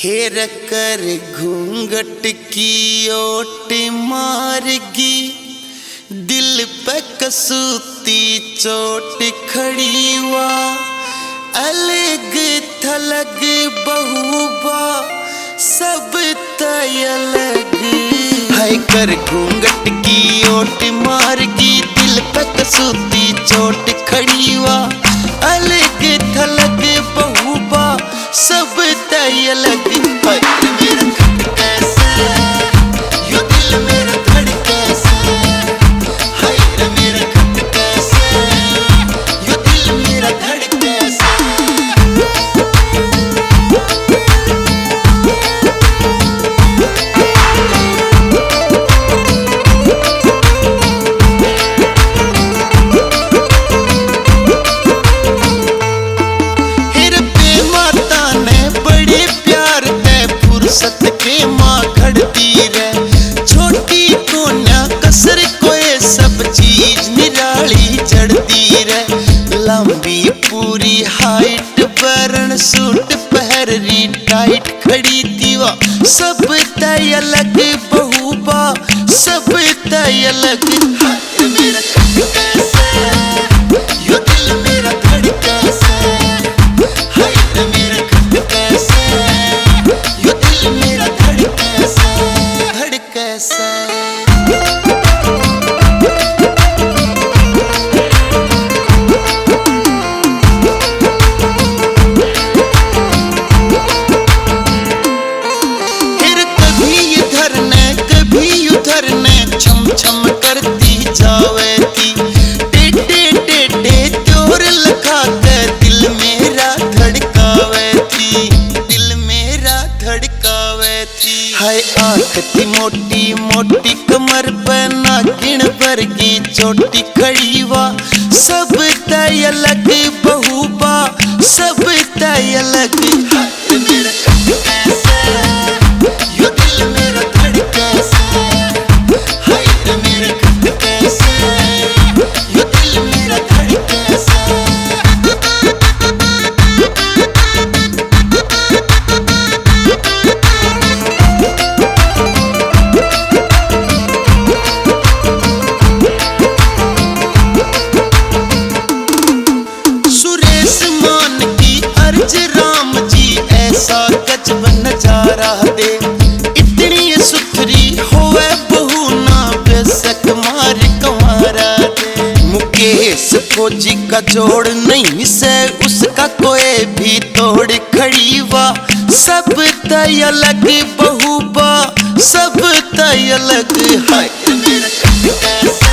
हेर कर घूंघट की ओट मारगी, दिल पे कसूती चोट खड़ी वा, अलग थलग बहुबा सब तय अलग। है कर घूंघट की ओट मारगी, दिल पे कसूती चोट खड़ी वा, अलग थलग बहुबा सब तय अलग। मेरा खट कैसे यो दिल मेरा धड़ कैसे, हाय रे मेरा खट कैसे यो दिल मेरा धड़ कैसे। फुर्सत के माँ घड़ती रे, छोटी कोन्या कसर कोई सब चीज निराली चढ़ती रे। लंबी पूरी हाइट बरन सूट पहरी टाइट खड़ी थी वा, सब तय अलग बहुबा सब तय अलग। मेरा खट कैसे यो दिल मेरा धड़ कैसे, हाय रे मेरा खट कैसे यो दिल मेरा धड़ कैसे, धड़ कैसे। फिर कभी इधर ने कभी उधर ने छम छम करती जावे थी, टेढ़े टेढ़े त्योर लगा के दिल मेरा धड़कावे थी, दिल मेरा धड़कावे थी। हाय आँख थी मोटी मोटी कमर पे नागिन वर्गी चोटी खड़ी वा, सब तय अलग बहुबा सब तय अलग। मेरा खट कैसे यो दिल मेरा धड़ कैसे, हाय रे मेरा खट कैसे यो दिल मेरा धड़ कैसे। राम जी ऐसा गजब नजारा दे, इतनी सुथरी होवे बहू ना बेशक मार कंवारा दे। मुकेश फौजी का जोड़ नहीं से उसका कोई भी तोड़ खड़ी वा, सब तय अलग बहुबा सब तय अलग। हाय मेरा खट कैसे